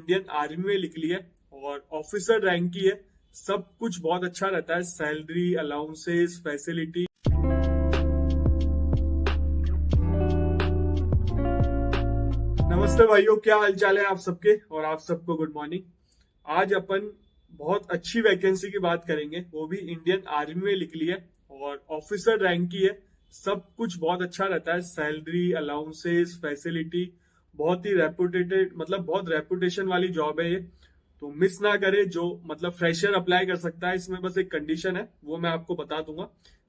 Indian army में निकली है और ऑफिसर रैंक की है। सब कुछ बहुत अच्छा रहता है, सैलरी, अलाउंसेस, फैसिलिटी। नमस्ते भाइयों, क्या हालचाल है आप सबके, और आप सबको गुड मॉर्निंग। आज अपन बहुत अच्छी वैकेंसी की बात करेंगे, वो भी इंडियन आर्मी में निकली है और ऑफिसर रैंक की है। सब कुछ बहुत अच्छा रहता है, सैलरी, अलाउंसेस, फैसिलिटी। बहुत ही रेपुटेटेड, मतलब बहुत रेपुटेशन वाली जॉब है ये, तो मिस ना करे। जो मतलब फ्रेशर अप्लाई कर सकता है, इसमें बस एक कंडीशन है, वो मैं आपको बता दूंगा।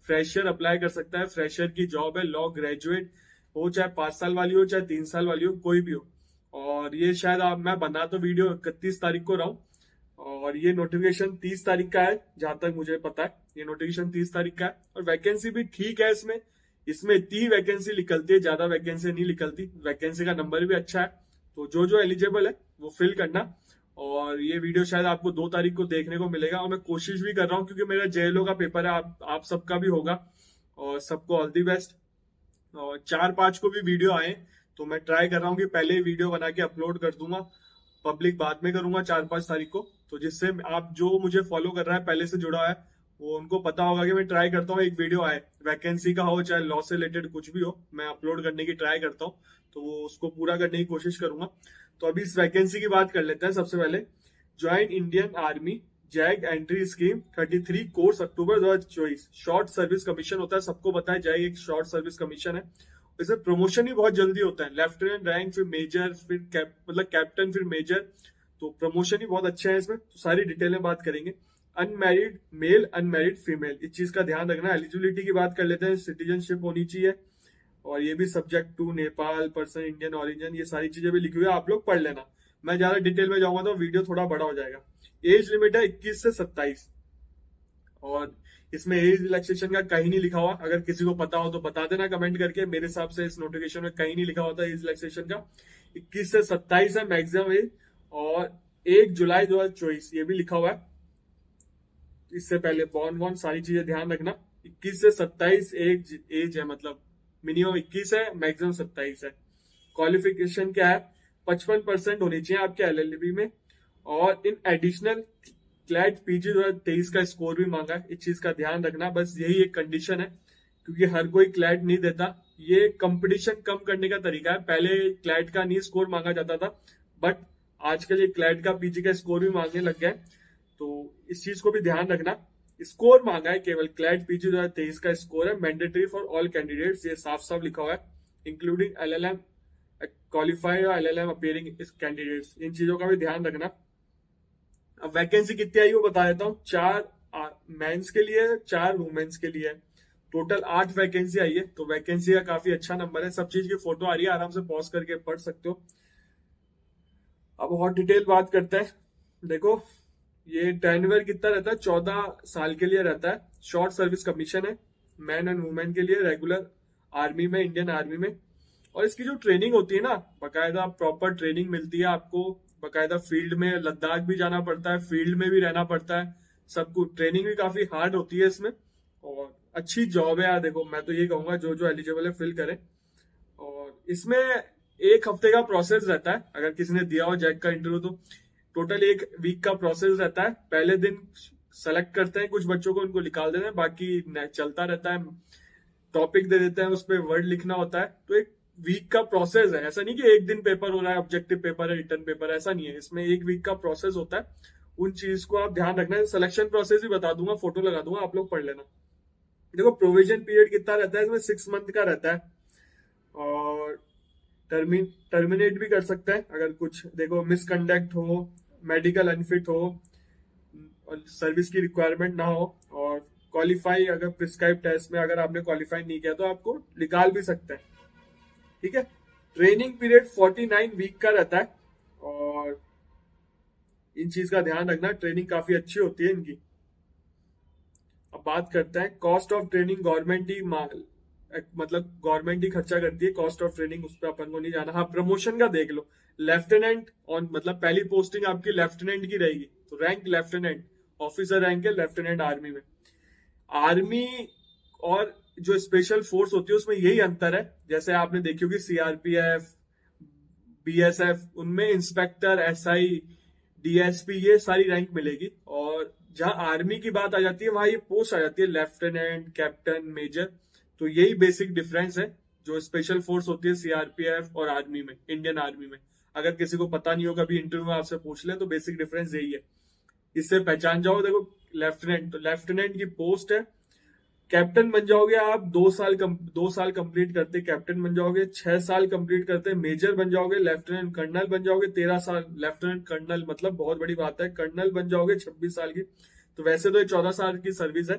फ्रेशर अप्लाई कर सकता है, फ्रेशर की जॉब है, लॉ ग्रेजुएट हो, चाहे 5 साल वाली हो, चाहे 3 साल वाली हो, कोई भी हो। और ये शायद मैं बना तो वीडियो 31 तारीख को रहा हूँ, और ये नोटिफिकेशन 30 तारीख का है, जहां तक मुझे पता है। ये नोटिफिकेशन 30 तारीख का है, और वैकेंसी भी ठीक है। इसमें इसमें इतनी वैकेंसी निकलती है, ज्यादा वैकेंसी नहीं निकलती। वैकेंसी का नंबर भी अच्छा है, तो जो जो एलिजिबल है वो फिल करना। और ये वीडियो शायद आपको 2 तारीख को देखने को मिलेगा, और मैं कोशिश भी कर रहा हूँ, क्योंकि मेरा जेएलओ का पेपर है, आप सबका भी होगा। और सबको ऑल दी बेस्ट। और 4-5 को भी वीडियो आए, तो मैं ट्राई कर रहा हूँ कि पहले ही वीडियो बना के अपलोड कर दूंगा, पब्लिक बाद में करूंगा 4-5 तारीख को। तो जिससे आप जो मुझे फॉलो कर रहा है, पहले से जुड़ा है, वो उनको पता होगा कि मैं ट्राई करता हूँ एक वीडियो आए, वैकेंसी का हो चाहे लॉ से रिलेटेड कुछ भी हो, मैं अपलोड करने की ट्राई करता हूँ। तो वो उसको पूरा करने की कोशिश करूंगा। तो अभी इस वैकेंसी की बात कर लेते हैं। सबसे पहले, join Indian army JAG entry scheme 33 course October 2024। Short service commission होता है, सबको पता है जैग एक शॉर्ट सर्विस कमीशन है। इसमें प्रमोशन भी बहुत जल्दी होता है, लेफ्टिनेंट रैंक, फिर मेजर, फिर मतलब कैप्टन, फिर मेजर। तो प्रमोशन ही बहुत अच्छे हैं इसमें। तो सारी डिटेल में बात करेंगे। अनमैरिड मेल, अनमैरिड फीमेल, इस चीज का ध्यान रखना। एलिजिबिलिटी की बात कर लेते हैं। सिटीजनशिप होनी चाहिए, और ये भी subject to Nepal, person Indian origin, ये सारी चीजें भी लिखी हुई है, आप लोग पढ़ लेना। मैं ज्यादा डिटेल में जाऊंगा तो वीडियो थोड़ा बड़ा हो जाएगा। एज लिमिट है 21 से 27, और इसमें एज रिलैक्सेशन का कहीं नहीं लिखा हुआ। अगर किसी को पता हो तो बता देना कमेंट करके। मेरे हिसाब से इस नोटिफिकेशन में कहीं नहीं लिखा होता एज रिलैक्सेशन का। 21 से 27 है मैक्सिमम एज, और 1 जुलाई 2024 ये भी लिखा हुआ है। इससे पहले बॉर्न वॉर्न सारी चीजें ध्यान रखना। 21 से 27 एज है, मतलब मिनिमम 21 है, मैक्सिमम 27 है। क्वालिफिकेशन क्या है? 55% होनी चाहिए आपके एलएलबी में, और इन एडिशनल क्लैट पीजी 2023 का स्कोर भी मांगा है। इस चीज का ध्यान रखना, बस यही एक कंडीशन है, क्योंकि हर कोई क्लैट नहीं देता। ये कंपटीशन कम करने का तरीका है। पहले क्लैट का नहीं स्कोर मांगा जाता था, बट आजकल ये क्लैट का पीजी का स्कोर भी मांगने लग गया है। तो इस चीज को भी ध्यान रखना। स्कोर मांगा है केवल, क्लैट पीजी 2023 का स्कोर है, मैंडेटरी फॉर ऑल कैंडिडेट्स, ये साफ साफ लिखा हुआ है, इंक्लूडिंग एलएलएम क्वालिफाइड और एलएलएम अपीयरिंग कैंडिडेट्स। इन चीजों का भी ध्यान रखना। अब वैकेंसी कितनी आई वो बता देता हूँ। 4 मेंस के लिए, 4 वुमेन्स के लिए। टोटल 8 वैकेंसी आई है, तो वैकेंसी का काफी अच्छा नंबर है। सब चीज की फोटो आ रही है, आराम से पॉज करके पढ़ सकते हो। अब और डिटेल बात करते हैं। देखो, ये टेन्योर कितना रहता है? 14 साल के लिए रहता है। शॉर्ट सर्विस कमीशन है, मैन एंड वुमेन के लिए, रेगुलर आर्मी में, इंडियन आर्मी में। और इसकी जो ट्रेनिंग होती है ना, बाकायदा प्रॉपर ट्रेनिंग मिलती है आपको। बाकायदा फील्ड में, लद्दाख भी जाना पड़ता है, फील्ड में भी रहना पड़ता है। सब कुछ ट्रेनिंग भी काफी हार्ड होती है इसमें, और अच्छी जॉब है यार। देखो, मैं तो ये कहूंगा जो जो एलिजिबल है फिल करें। और इसमें 1 हफ्ते का प्रोसेस रहता है, अगर किसी ने दिया हो जैक का इंटरव्यू तो। टोटल 1 वीक का प्रोसेस रहता है। पहले दिन सेलेक्ट करते हैं कुछ बच्चों को, उनको निकाल देते हैं, बाकी चलता रहता है। टॉपिक दे देते हैं, उस पर वर्ड लिखना होता है। तो 1 वीक का प्रोसेस है, ऐसा नहीं कि एक दिन पेपर हो रहा है, ऑब्जेक्टिव पेपर है, रिटर्न पेपर है, ऐसा नहीं है। इसमें 1 वीक का प्रोसेस होता है। उन चीज को आप ध्यान रखना है। सिलेक्शन प्रोसेस भी बता दूंगा, फोटो लगा दूंगा, आप लोग पढ़ लेना। देखो, प्रोविजन पीरियड कितना रहता है इसमें? 6 मंथ का रहता है, और टर्मिनेट भी कर सकते हैं अगर कुछ, देखो, मिसकंडक्ट हो, मेडिकल अनफिट हो, और सर्विस की रिक्वायरमेंट ना हो, और क्वालिफाई, अगर प्रिस्क्राइब टेस्ट में अगर आपने क्वालिफाई नहीं किया तो आपको निकाल भी सकते हैं। ठीक है। ट्रेनिंग पीरियड 49 वीक का रहता है, और इन चीज का ध्यान रखना। ट्रेनिंग काफी अच्छी होती है इनकी। अब बात करते हैं कॉस्ट ऑफ ट्रेनिंग। गवर्नमेंट ही मतलब गवर्नमेंट ही खर्चा करती है कॉस्ट ऑफ ट्रेनिंग, उस पर अपन को नहीं जाना। हाँ, प्रमोशन का देख लो। लेफ्टिनेंट ऑन, मतलब पहली पोस्टिंग आपकी लेफ्टिनेंट की रहेगी, तो रैंक लेफ्टिनेंट, ऑफिसर रैंक है लेफ्टिनेंट आर्मी में। आर्मी और जो स्पेशल फोर्स होती है उसमें यही अंतर है। जैसे आपने देखी होगी सीआरपीएफ, BSF, उनमें इंस्पेक्टर, SI, DSP, ये सारी रैंक मिलेगी। और जहां आर्मी की बात आ जाती है वहां ये पोस्ट आ जाती है लेफ्टिनेंट, कैप्टन, मेजर। तो यही बेसिक डिफरेंस है जो स्पेशल फोर्स होती है CRPF और आर्मी में, इंडियन आर्मी में। अगर किसी को पता नहीं हो, कभी इंटरव्यू में आपसे पूछ ले, तो बेसिक डिफरेंस यही है। इससे पहचान जाओ। देखो, लेफ्टिनेंट, तो लेफ्टिनेंट की पोस्ट है। कैप्टन बन जाओगे आप 2 साल कंप्लीट करते कैप्टन बन जाओगे, 6 साल कंप्लीट करते मेजर बन जाओगे, लेफ्टिनेंट कर्नल बन जाओगे 13 साल, लेफ्टिनेंट कर्नल मतलब बहुत बड़ी बात है, कर्नल बन जाओगे 26 साल की। तो वैसे तो ये 14 साल की सर्विस है,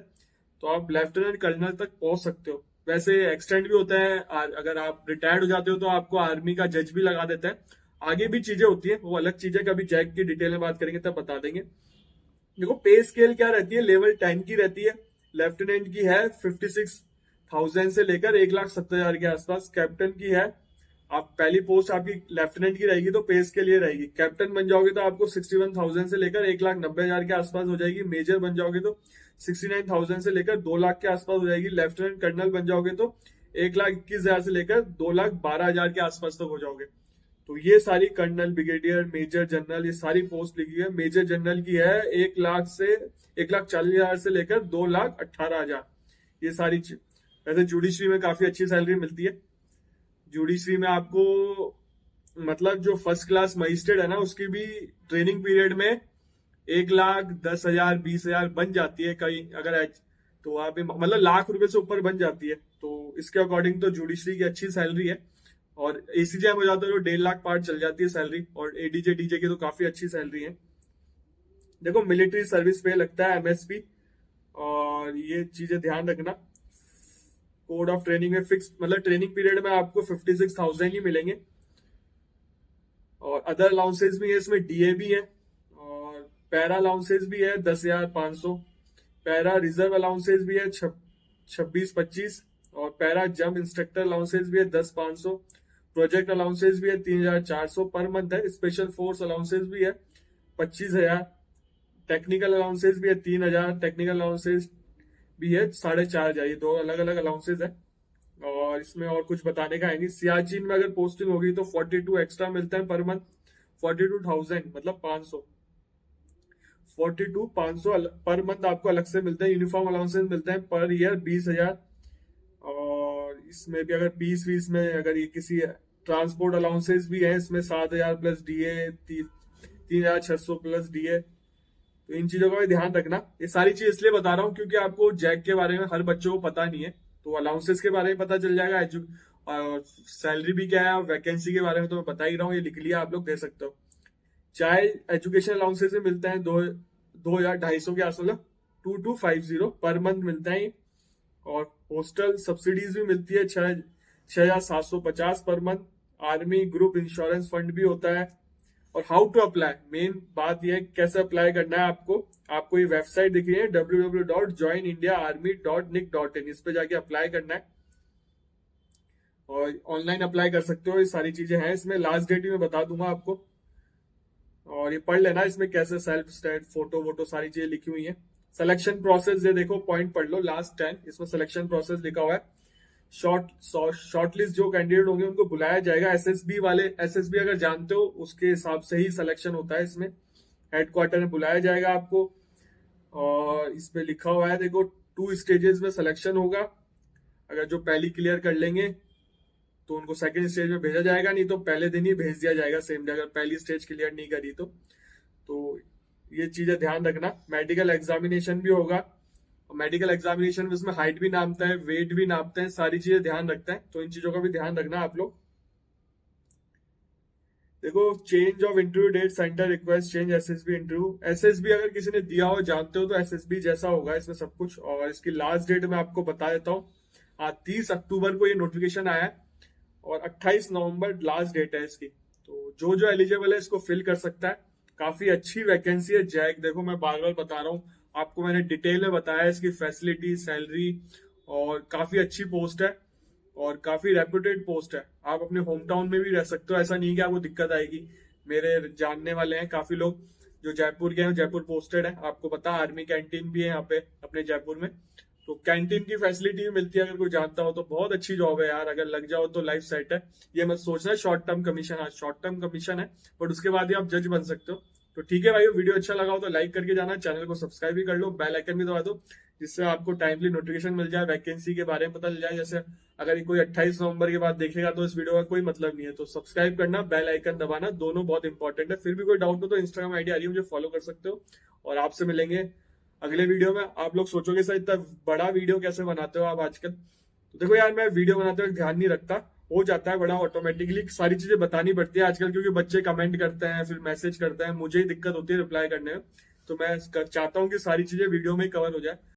तो आप लेफ्टिनेंट कर्नल तक पहुंच सकते हो। वैसे एक्सटेंड भी होता है, अगर आप रिटायर्ड हो जाते हो तो आपको आर्मी का जज भी लगा देता है। आगे भी चीजें होती है, वो अलग चीज है, कभी जैक की डिटेल में बात करेंगे तब बता देंगे। देखो, पे स्केल क्या रहती है, लेवल 10 की रहती है। लेफ्टिनेंट की है 56,000 से लेकर 1,70,000 के आसपास। कैप्टन की है, आप पहली पोस्ट आपकी लेफ्टिनेंट की रहेगी तो पे स्केल ये रहेगी। कैप्टन बन जाओगे तो आपको 61,000 से लेकर 1,90,000 के आसपास हो जाएगी। मेजर बन जाओगे तो 69,000 से लेकर 2 लाख के आसपास हो जाएगी। लेफ्टिनेंट कर्नल बन जाओगे तो 1,21,000 से लेकर 2,12,000 के आसपास तक हो जाओगे। तो ये सारी कर्नल, ब्रिगेडियर, मेजर जनरल, ये सारी पोस्ट लिखी है। मेजर जनरल की है 1,40,000 से लेकर 2,18,000। ये सारी वैसे जुडिशरी में काफी अच्छी सैलरी मिलती है। जुडिशरी में आपको मतलब जो फर्स्ट क्लास मजिस्ट्रेट है ना, उसकी भी ट्रेनिंग पीरियड में 1,10,000, 20,000 बन जाती है कहीं, अगर तो वहां पे मतलब ₹1,00,000 से ऊपर बन जाती है। तो इसके अकॉर्डिंग तो जुडिशरी की अच्छी सैलरी है। और ACJ हो जाता है तो 1,50,000 पार चल जाती है सैलरी। और ADJ, DJ की तो काफी अच्छी सैलरी है। देखो, मिलिट्री सर्विस पे लगता है MSP, और ये चीजें ध्यान रखना। कोड ऑफ ट्रेनिंग में फिक्स, मतलब ट्रेनिंग पीरियड में आपको 56,000 ही मिलेंगे। और अदर अलाउंसेस भी है इसमें, DA भी है, और पैरा अलाउंसेस भी है 10,500। पैरा रिजर्व अलाउंसेस भी है 26-25। और पैरा जंप इंस्ट्रक्टर अलाउंसेस भी है 10,500। प्रोजेक्ट अलाउंसेस भी है 3,400 पर मंथ है। स्पेशल फोर्स अलाउंसेस भी है 25,000। टेक्निकल अलाउंसेस भी है 3,000। टेक्निकल अलाउंसेस भी है 4,500। ये 2 अलग अलग अलाउंसेस है। और इसमें और कुछ बताने का है नहीं। सियाचिन में अगर पोस्टिंग होगी तो 42 एक्स्ट्रा मिलता है पर मंथ। 42,000 मतलब 500। 42,500 पर मंथ आपको अलग से मिलते हैं। यूनिफॉर्म अलाउंसेस मिलते हैं पर ईयर 20,000। और इसमें भी अगर पीस वीस में अगर ये किसी ट्रांसपोर्ट अलाउंसेस भी है इसमें 7,000 प्लस DA, 3,600 प्लस DA। तो इन चीजों का भी ध्यान रखना। ये सारी चीज इसलिए बता रहा हूँ क्योंकि आपको जैक के बारे में हर बच्चों को पता नहीं है, तो अलाउंसेस के बारे में पता चल जाएगा। और सैलरी भी क्या है, वैकेंसी के बारे में तो मैं बता ही रहा हूँ, ये लिख लिया, आप लोग दे सकते हो। चाइल्ड एजुकेशन अलाउंसेस में मिलते हैं 2,250 के आसपास, मतलब 2,250 पर मंथ मिलता है। और होस्टल सब्सिडीज भी मिलती है 6,750 per month. Army group insurance fund भी होता है। और हाउ टू अप्लाई, मेन बात यह है कैसे अप्लाई करना है आपको ये वेबसाइट दिख रही है www.joinindiaarmy.nic.in, इस पे जाके अप्लाई करना है। और ऑनलाइन अप्लाई कर सकते हो। ये सारी चीजें हैं इसमें, लास्ट डेट भी मैं बता दूंगा आपको। और ये पढ़ लेना, इसमें कैसे सेल्फ स्टेट, फोटो वोटो सारी चीजें लिखी हुई है। सिलेक्शन प्रोसेस, ये देखो पॉइंट पढ़ लो, लास्ट 10 इसमें सिलेक्शन प्रोसेस लिखा हुआ है। शॉर्टलिस्ट जो कैंडिडेट होंगे उनको बुलाया जाएगा। SSB अगर जानते हो उसके हिसाब से ही सिलेक्शन होता है। इसमें हेडक्वार्टर में बुलाया जाएगा आपको। और इसमें लिखा हुआ है देखो 2 स्टेजेस में सिलेक्शन होगा। अगर जो पहली क्लियर कर लेंगे तो उनको सेकंड स्टेज में भेजा जाएगा, नहीं तो पहले दिन ही भेज दिया जाएगा सेम डे, अगर पहली स्टेज क्लियर नहीं करी तो ये चीजें ध्यान रखना। मेडिकल एग्जामिनेशन भी होगा। मेडिकल एग्जामिनेशन में इसमें हाइट भी नापते हैं, वेट भी नापते हैं, सारी चीजें ध्यान रखते हैं। तो इन चीजों का भी ध्यान रखना आप लोग। देखो, change of interview date, center request change, SSB interview. SSB अगर किसी ने दिया हो, जानते हो, तो SSB जैसा होगा इसमें सब कुछ। और इसकी लास्ट डेट मैं आपको बता देता हूँ। 30 अक्टूबर को ये नोटिफिकेशन आया है और 28 नवंबर लास्ट डेट है इसकी। तो जो एलिजिबल है इसको फिल कर सकता है। काफी अच्छी वैकेंसी है जैक। देखो, मैं बार बार बता रहा हूँ आपको, मैंने डिटेल में बताया इसकी फैसिलिटी, सैलरी, और काफी अच्छी पोस्ट है और काफी रेपुटेड पोस्ट है। आप अपने होम टाउन में भी रह सकते हो, ऐसा नहीं कि आपको दिक्कत आएगी। मेरे जानने वाले हैं काफी लोग जो जयपुर के हैं, जयपुर पोस्टेड है। आपको पता, आर्मी कैंटीन भी है यहाँ पे अपने जयपुर में। तो कैंटीन की फैसिलिटी भी मिलती है, अगर कोई जानता हो तो बहुत अच्छी जॉब है यार, अगर लग जाओ तो लाइफ सेट है। ये मत सोचना शॉर्ट टर्म कमीशन, हाँ शॉर्ट टर्म कमीशन है, बट उसके बाद ही आप जज बन सकते हो। तो ठीक है भाई, वीडियो अच्छा लगा हो तो लाइक करके जाना, चैनल को सब्सक्राइब भी कर लो, बेल आइकन भी दबा दो, जिससे आपको टाइमली नोटिफिकेशन मिल जाए, वैकेंसी के बारे में पता चल जाए। जैसे अगर कोई 28 नवंबर के बाद देखेगा तो इस वीडियो का कोई मतलब नहीं है। तो सब्सक्राइब करना, बेल आइकन दबाना, दोनों बहुत इंपॉर्टेंट है। फिर भी कोई डाउट हो तो इंस्टाग्राम आईडी आ रही है, मुझे फॉलो कर सकते हो। और आपसे मिलेंगे अगले वीडियो में। आप लोग सोचोगे सर इतना बड़ा वीडियो कैसे बनाते हो आप आजकल, तो देखो यार, मैं वीडियो बनाते हुए ध्यान नहीं रखता, हो जाता है बड़ा ऑटोमेटिकली, सारी चीजें बतानी पड़ती है आजकल, क्योंकि बच्चे कमेंट करते हैं, फिर मैसेज करते हैं, मुझे ही दिक्कत होती है रिप्लाई करने में। तो मैं चाहता हूँ कि सारी चीजें वीडियो में कवर हो जाए।